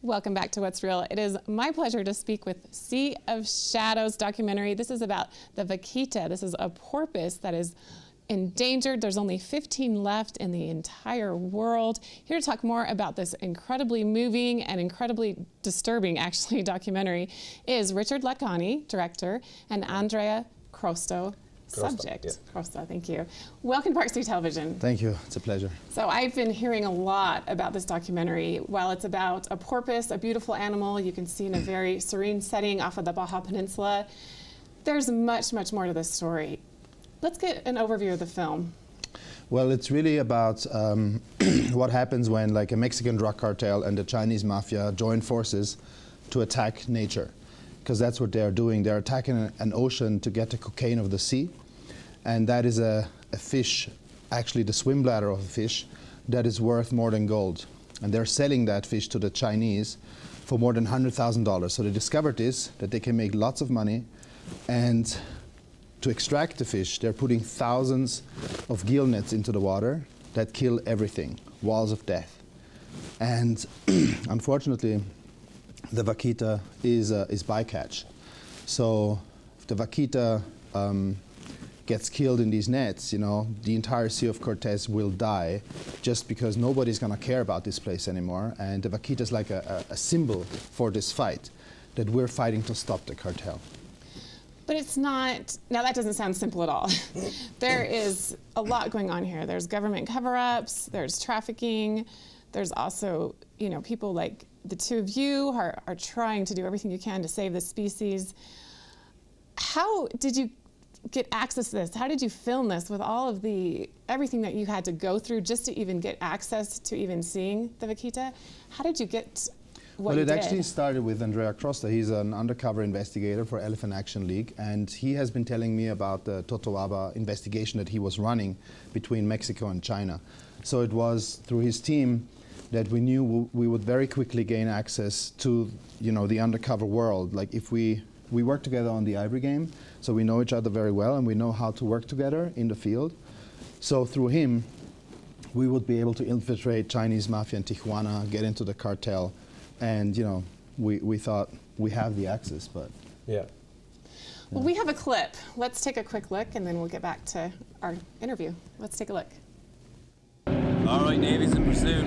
Welcome back to What's Real. It is my pleasure to speak with Sea of Shadows documentary. This is about the vaquita. This is a porpoise that is endangered. There's only 15 left in the entire world. Here to talk more about this incredibly moving and incredibly disturbing, actually, documentary is Richard Ladkani, director, and Andrea, Crosta, subject. Yeah. Crosta, thank you. Welcome to Park City Television. Thank you. It's a pleasure. So I've been hearing a lot about this documentary. While it's about a porpoise, a beautiful animal you can see in a very serene setting off of the Baja Peninsula, there's much, much more to this story. Let's get an overview of the film. Well, it's really about what happens when like a Mexican drug cartel and the Chinese mafia join forces to attack nature. Because that's what they're doing. They're attacking an ocean to get the cocaine of the sea. And that is a fish, actually the swim bladder of a fish, that is worth more than gold. And they're selling that fish to the Chinese for more than $100,000. So they discovered this, that they can make lots of money. And to extract the fish, they're putting thousands of gill nets into the water that kill everything, walls of death. And unfortunately, the vaquita is bycatch. So if the vaquita gets killed in these nets, you know, the entire Sea of Cortez will die just because nobody's going to care about this place anymore. And the vaquita is like a symbol for this fight that we're fighting to stop the cartel. But it's not, now that doesn't sound simple at all. There is a lot going on here. There's government cover-ups, there's trafficking, there's also, you know, people like the two of you are trying to do everything you can to save the species. How did you get access to this? How did you film this with all of everything that you had to go through just to even get access to even seeing the vaquita? How did you get what you did? Well, it actually started with Andrea Crosta. He's an undercover investigator for Elephant Action League, and he has been telling me about the Totoaba investigation that he was running between Mexico and China. So it was through his team that we knew we would very quickly gain access to, you know, the undercover world. Like if we work together on the Ivory game, so we know each other very well and we know how to work together in the field. So through him, we would be able to infiltrate Chinese mafia in Tijuana, get into the cartel, and you know, we thought we have the access, but yeah. Well, we have a clip. Let's take a quick look and then we'll get back to our interview. Let's take a look. All right, Navy's in pursuit.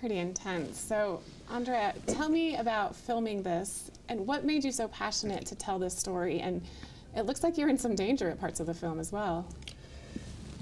Pretty intense. So, Andrea, tell me about filming this and what made you so passionate to tell this story? And it looks like you're in some danger at parts of the film as well.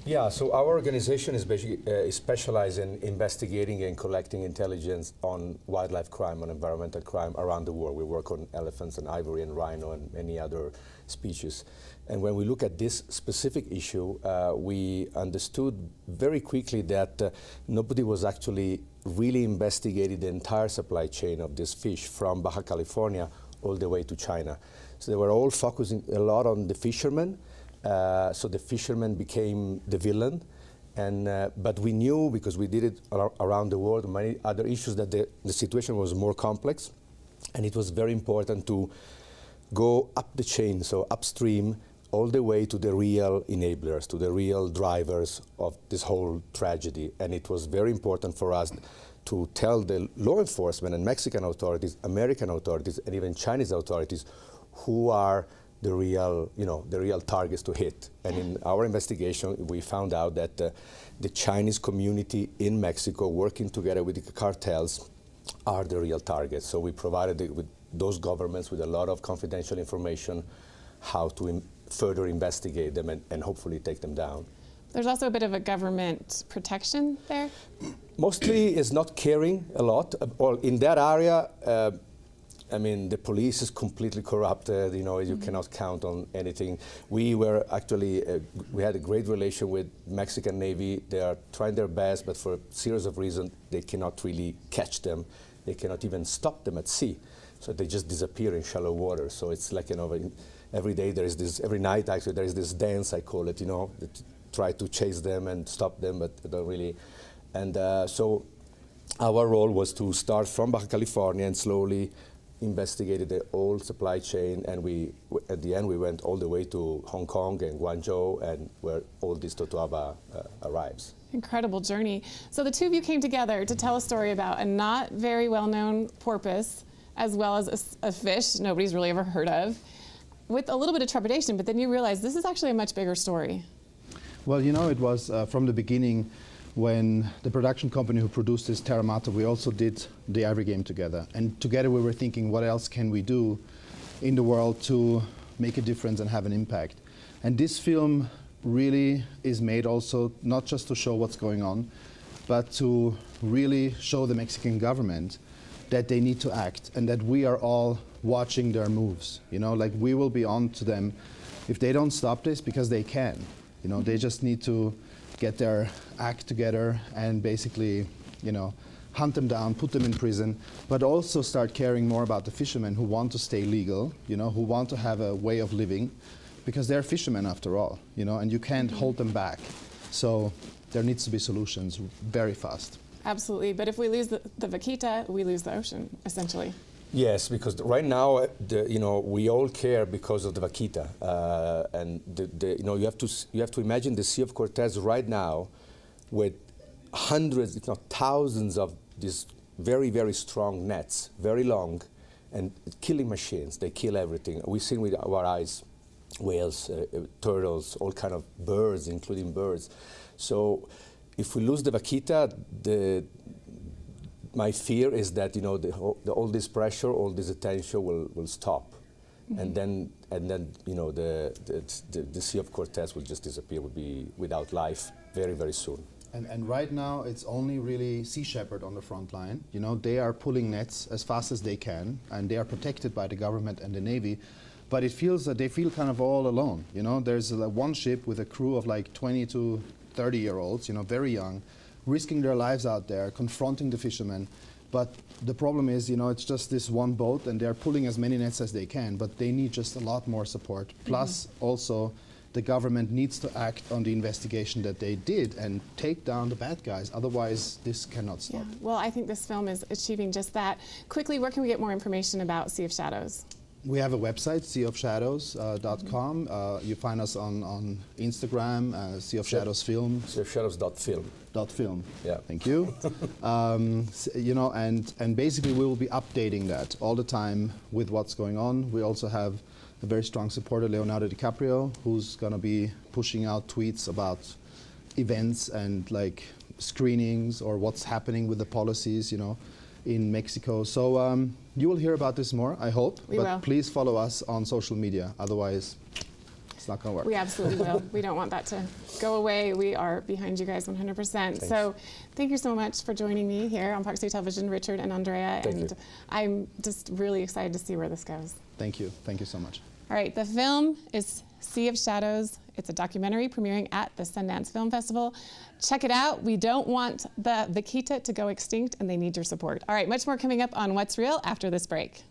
Yeah, so our organization is basically specialized in investigating and collecting intelligence on wildlife crime, on environmental crime around the world. We work on elephants and ivory and rhino and many other species. And when we look at this specific issue, we understood very quickly that nobody was actually really investigating the entire supply chain of this fish from Baja California all the way to China. So they were all focusing a lot on the fishermen. So the fishermen became the villain, and but we knew, because we did it around the world, many other issues, that the situation was more complex, and it was very important to go up the chain, so upstream, all the way to the real enablers, to the real drivers of this whole tragedy. And it was very important for us to tell the law enforcement and Mexican authorities, American authorities, and even Chinese authorities who are the real, you know, the real targets to hit. And in our investigation, we found out that the Chinese community in Mexico, working together with the cartels, are the real targets. So we provided with those governments with a lot of confidential information, how to further investigate them and hopefully take them down. There's also a bit of a government protection there? Mostly is not caring a lot. Or in that area, I mean, the police is completely corrupted, you know, you cannot count on anything. We were actually, we had a great relation with Mexican Navy. They are trying their best, but for a series of reasons, they cannot really catch them. they cannot even stop them at sea. So they just disappear in shallow water. So it's like, every day there is this, every night actually there is this dance, I call it, that try to chase them and stop them, but they don't really. And so our role was to start from Baja California and slowly investigated the whole supply chain, and at the end we went all the way to Hong Kong and Guangzhou, and where all this totoaba arrives. Incredible journey. So the two of you came together to tell a story about a not very well-known porpoise, as well as a fish nobody's really ever heard of, with a little bit of trepidation, but then you realized this is actually a much bigger story. Well, it was from the beginning when the production company who produced this, Terramata, we also did the Ivory Game together. And together we were thinking, what else can we do in the world to make a difference and have an impact? And this film really is made also not just to show what's going on, but to really show the Mexican government that they need to act and that we are all watching their moves. Like we will be on to them if they don't stop this, because they can. They just need to get their act together and basically, hunt them down, put them in prison, but also start caring more about the fishermen who want to stay legal, who want to have a way of living, because they're fishermen after all, and you can't hold them back. So there needs to be solutions very fast. Absolutely, but if we lose the vaquita, we lose the ocean, essentially. Yes, because right now, we all care because of the vaquita, and you have to imagine the Sea of Cortez right now, with hundreds, if not thousands, of these very, very strong nets, very long, and killing machines. They kill everything. We've seen with our eyes whales, turtles, all kind of birds, including birds. So, if we lose the vaquita, my fear is that all this pressure, all this attention will stop, and then the Sea of Cortez will just disappear, will be without life very, very soon. And right now it's only really Sea Shepherd on the front line. They are pulling nets as fast as they can, and they are protected by the government and the Navy. But it feels that they feel kind of all alone. There's one ship with a crew of like 20 to 30-year-olds, very young, risking their lives out there, confronting the fishermen. But the problem is, it's just this one boat, and they're pulling as many nets as they can, but they need just a lot more support. Plus, also, the government needs to act on the investigation that they did and take down the bad guys. Otherwise, this cannot stop. Yeah. Well, I think this film is achieving just that. Quickly, where can we get more information about Sea of Shadows? We have a website, seaofshadows.com. You find us on Instagram, Sea of Shadows Film. Seaofshadows.film. .film. Yeah. Thank you. And basically we will be updating that all the time with what's going on. We also have a very strong supporter, Leonardo DiCaprio, who's going to be pushing out tweets about events and like screenings or what's happening with the policies, in Mexico. So you will hear about this more, I hope. We will. Please follow us on social media. Otherwise, it's not going to work. We absolutely will. We don't want that to go away. We are behind you guys 100%. Thanks. So thank you so much for joining me here on Park City Television, Richard and Andrea. Thank and you. I'm just really excited to see where this goes. Thank you. Thank you so much. All right, the film is Sea of Shadows. It's a documentary premiering at the Sundance Film Festival. Check it out. We don't want the vaquita to go extinct, and they need your support. All right, much more coming up on What's Real after this break.